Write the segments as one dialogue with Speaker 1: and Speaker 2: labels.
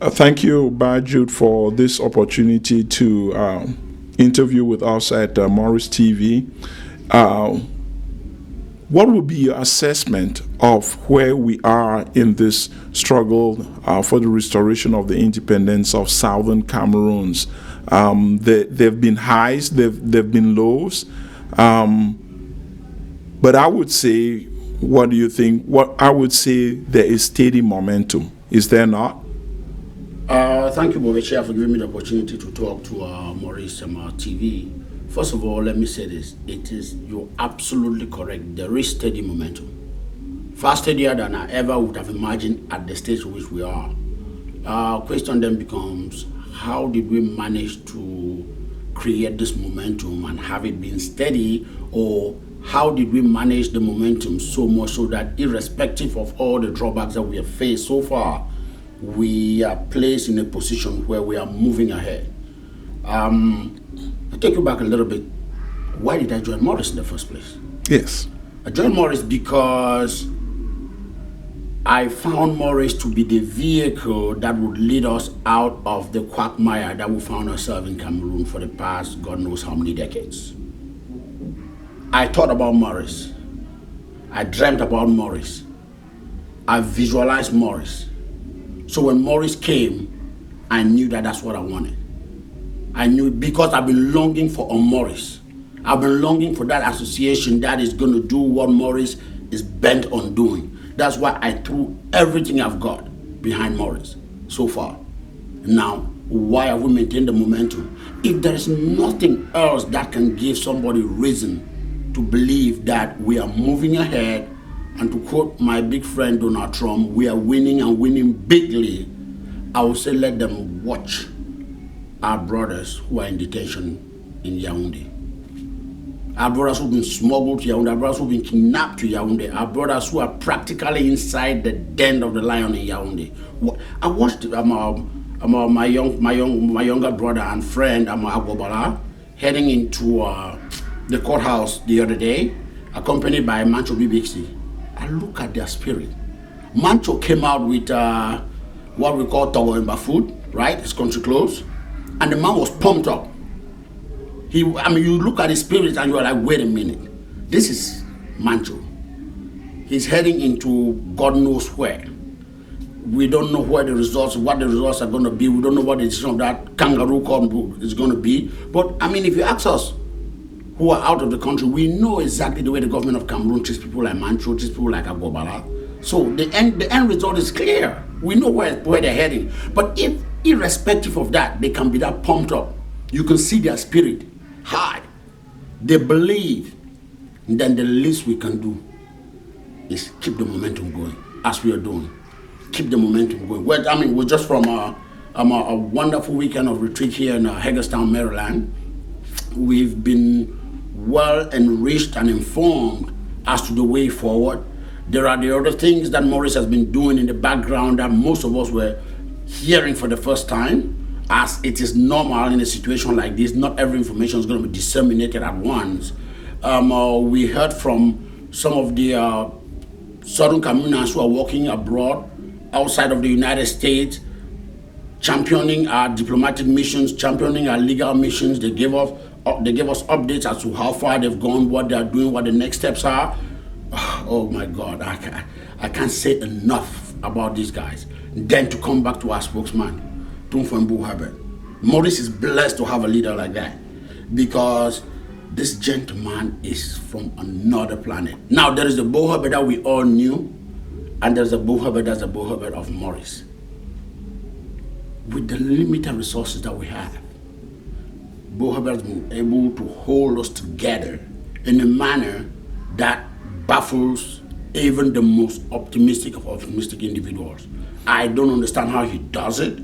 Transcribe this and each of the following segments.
Speaker 1: Thank you, Jude, for this opportunity to interview with us at MoRISC TV. What would be your assessment of where we are in this struggle for the restoration of the independence of Southern Cameroons? There have been highs, there have been lows, but I would say, what do you think? What I would say, there is steady momentum. Is there not?
Speaker 2: Thank you, Bobby, for giving me the opportunity to talk to MoRISC TV. First of all, let me say this. You're absolutely correct. There is steady momentum. Far steadier than I ever would have imagined at the stage in which we are. Question then becomes, how did we manage to create this momentum and have it been steady, or how did we manage the momentum so much so that irrespective of all the drawbacks that we have faced so far, we are placed in a position where we are moving ahead? I'll take you back a little bit. Why did I join MoRISC in the first place?
Speaker 1: Yes.
Speaker 2: I joined MoRISC because I found MoRISC to be the vehicle that would lead us out of the quagmire that we found ourselves in Cameroon for the past God knows how many decades. I thought about MoRISC. I dreamt about MoRISC. I visualized MoRISC. So when MoRISC came, I knew that that's what I wanted. I knew it because I've been longing for a MoRISC. I've been longing for that association that is going to do what MoRISC is bent on doing. That's why I threw everything I've got behind MoRISC so far. Now, why have we maintained the momentum? If there is nothing else that can give somebody reason to believe that we are moving ahead, and to quote my big friend Donald Trump, we are winning and winning bigly, I would say let them watch our brothers who are in detention in Yaoundé. Our brothers who've been smuggled to Yaoundé, our brothers who've been kidnapped to Yaoundé, our brothers who are practically inside the den of the lion in Yaoundé. I watched my younger brother and friend Agobala heading into the courthouse the other day, accompanied by Manjong Jude. I look at their spirit. Mancho came out with what we call Togo Imba food, right? His country clothes. And the man was pumped up. You look at his spirit and you're like, wait a minute. This is Mancho. He's heading into God knows where. We don't know what the results are going to be. We don't know what the decision of that kangaroo court is going to be. But if you ask us who are out of the country, we know exactly the way the government of Cameroon treats people like Mancho, treats people like Agobala. So the end result is clear. We know where they're heading. But if, irrespective of that, they can be that pumped up, you can see their spirit high, they believe, then the least we can do is keep the momentum going, as we are doing. Keep the momentum going. We're just from a wonderful weekend of retreat here in Hagerstown, Maryland. We've been well enriched and informed as to the way forward. There are the other things that MoRISC has been doing in the background that most of us were hearing for the first time. As it is normal in a situation like this, not every information is going to be disseminated at once. We heard from some of the Southern Cameroonians who are working abroad, outside of the United States, championing our diplomatic missions, championing our legal missions. They gave us updates as to how far they've gone, what they are doing, what the next steps are. Oh my God, I can't say enough about these guys. Then to come back to our spokesman, Tumfembu Herbert. MoRISC is blessed to have a leader like that, because this gentleman is from another planet. Now, there is the Bo Herbert that we all knew, and there's a Bo Herbert that's the Bo Herbert of MoRISC. With the limited resources that we have, Bo Herbert has been able to hold us together in a manner that baffles even the most optimistic of optimistic individuals. I don't understand how he does it.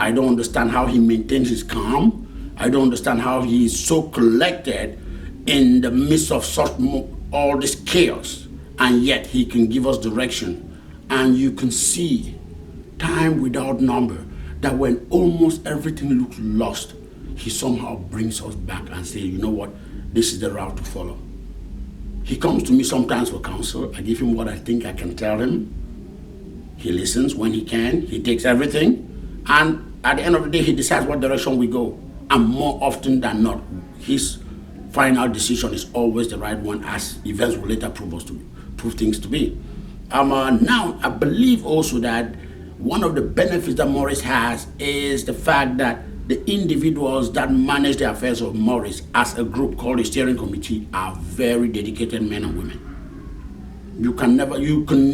Speaker 2: I don't understand how he maintains his calm. I don't understand how he is so collected in the midst of all this chaos, and yet he can give us direction. And you can see, time without number, that when almost everything looks lost, he somehow brings us back and says, you know what, this is the route to follow. He comes to me sometimes for counsel. I give him what I think I can tell him. He listens when he can. He takes everything. And at the end of the day, he decides what direction we go. And more often than not, his final decision is always the right one, as events will later prove things to be. Now, I believe also that one of the benefits that MoRISC has is the fact that the individuals that manage the affairs of MoRISC as a group called the steering committee are very dedicated men and women. You can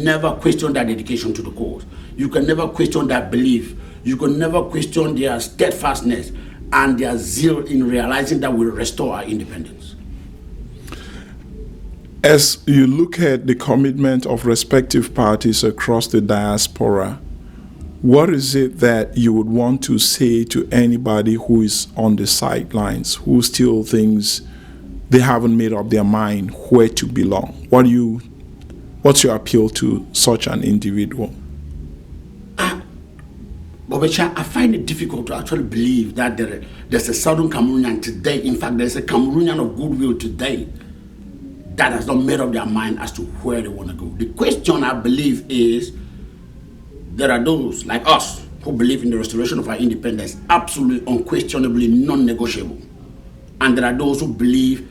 Speaker 2: never question their dedication to the cause. You can never question their belief. You can never question their steadfastness and their zeal in realizing that we'll restore our independence.
Speaker 1: As you look at the commitment of respective parties across the diaspora, what is it that you would want to say to anybody who is on the sidelines, who still thinks they haven't made up their mind where to belong? What's your appeal to such an individual?
Speaker 2: Bobecha, I find it difficult to actually believe that there's a Southern Cameroonian today. In fact, there's a Cameroonian of goodwill today that has not made up their mind as to where they want to go. The question, I believe, is there are those like us who believe in the restoration of our independence, absolutely, unquestionably, non-negotiable. And there are those who believe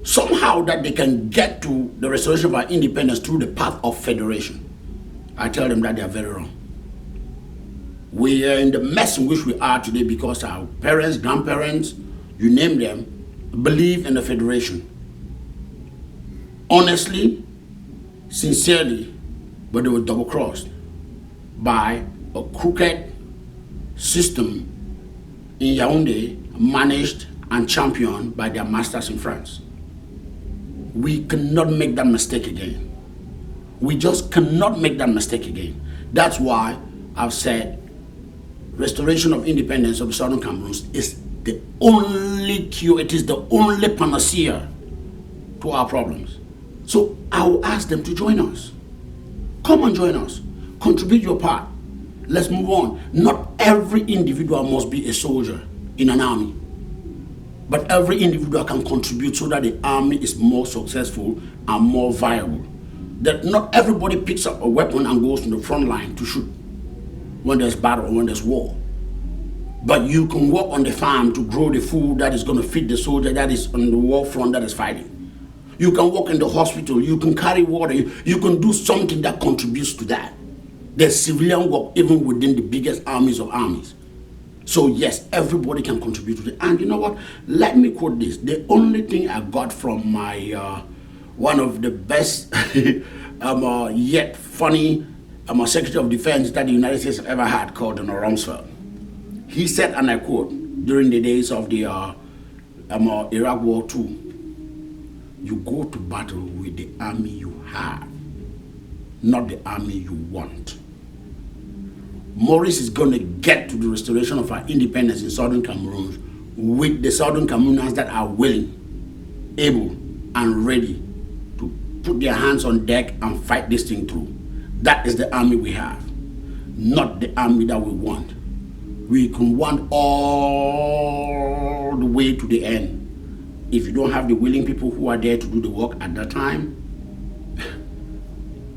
Speaker 2: somehow that they can get to the restoration of our independence through the path of federation. I tell them that they are very wrong. We are in the mess in which we are today because our parents, grandparents, you name them, believe in the federation. Honestly, sincerely, but they were double-crossed by a crooked system in Yaoundé, managed and championed by their masters in France. We cannot make that mistake again. We just cannot make that mistake again. That's why I've said restoration of independence of the Southern Cameroons is the only cure, it is the only panacea to our problems. So I will ask them to join us. Come and join us. Contribute your part. Let's move on. Not every individual must be a soldier in an army, but every individual can contribute so that the army is more successful and more viable. That not everybody picks up a weapon and goes to the front line to shoot when there's battle or when there's war. But you can work on the farm to grow the food that is going to feed the soldier that is on the war front that is fighting. You can work in the hospital, you can carry water, you can do something that contributes to that. There's civilian work even within the biggest armies of armies. So yes, everybody can contribute to it. And you know what? Let me quote this. The only thing I got from my, one of the best yet funny Secretary of Defense that the United States have ever had, called Rumsfeld. He said, and I quote, during the days of the Iraq War II, you go to battle with the army you have, not the army you want. MoRISC is going to get to the restoration of our independence in Southern Cameroon with the Southern Cameroonians that are willing, able, and ready to put their hands on deck and fight this thing through. That is the army we have, not the army that we want. We can want all the way to the end. If you don't have the willing people who are there to do the work at that time,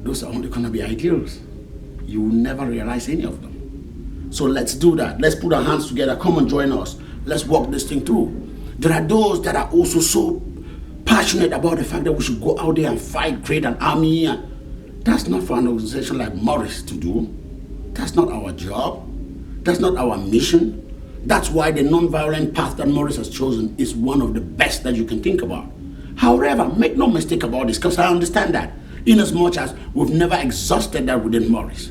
Speaker 2: those are only going to be ideals. You will never realize any of them. So let's do that. Let's put our hands together. Come and join us. Let's walk this thing through. There are those that are also so passionate about the fact that we should go out there and fight, create an army. That's not for an organization like MoRISC to do. That's not our job. That's not our mission. That's why the non-violent path that MoRISC has chosen is one of the best that you can think about. However, make no mistake about this, because I understand that, in as much as we've never exhausted that within MoRISC.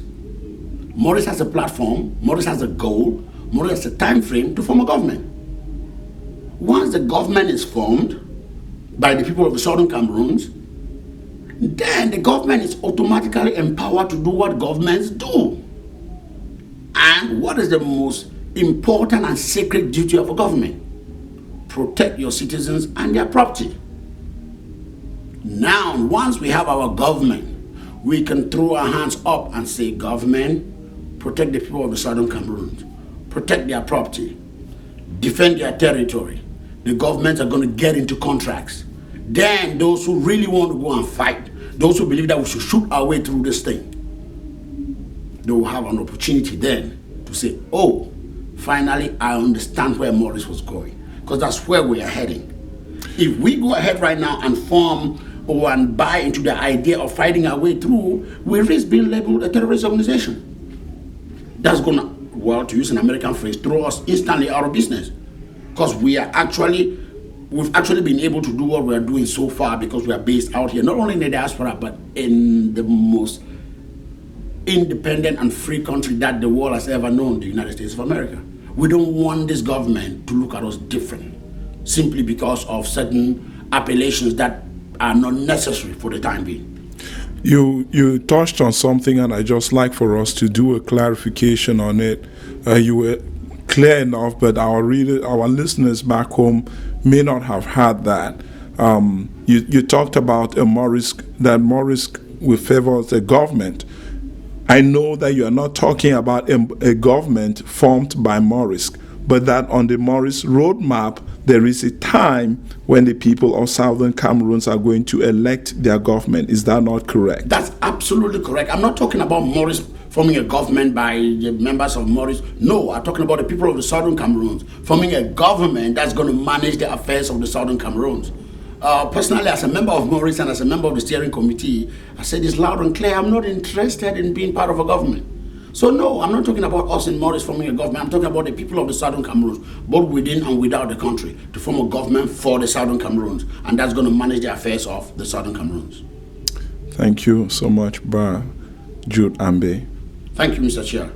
Speaker 2: MoRISC has a platform, MoRISC has a goal, MoRISC has a time frame to form a government. Once the government is formed by the people of the Southern Cameroons, then the government is automatically empowered to do what governments do. And what is the most important and sacred duty of a government? Protect your citizens and their property. Now, once we have our government, we can throw our hands up and say, government, protect the people of the Southern Cameroons, protect their property, defend their territory. The governments are going to get into contracts. Then those who really want to go and fight, those who believe that we should shoot our way through this thing, they will have an opportunity then to say, oh, finally I understand where MoRISC was going, because that's where we are heading. If we go ahead right now and form and buy into the idea of fighting our way through, we risk being labeled a terrorist organization. That's gonna, well, to use an American phrase, throw us instantly out of business, because we've actually been able to do what we're doing so far because we are based out here, not only in the diaspora, but in the most independent and free country that the world has ever known, the United States of America. We don't want this government to look at us different simply because of certain appellations that are not necessary for the time being.
Speaker 1: You touched on something, and I just like for us to do a clarification on it. You were clear enough, but our listeners back home may not have had that. You talked about that MoRISC will favor the government. I know that you are not talking about a government formed by MoRISC, but that on the MoRISC roadmap, there is a time when the people of Southern Cameroons are going to elect their government. Is that not correct?
Speaker 2: That's absolutely correct. I'm not talking about MoRISC forming a government by the members of MoRISC. No, I'm talking about the people of the Southern Cameroons forming a government that's going to manage the affairs of the Southern Cameroons. Personally, as a member of MoRISC and as a member of the steering committee, I said this loud and clear, I'm not interested in being part of a government. So no, I'm not talking about us in MoRISC forming a government. I'm talking about the people of the Southern Cameroons, both within and without the country, to form a government for the Southern Cameroons, and that's going to manage the affairs of the Southern Cameroons.
Speaker 1: Thank you so much, Manjong Jude Ambe.
Speaker 2: Thank you, Mr. Chair.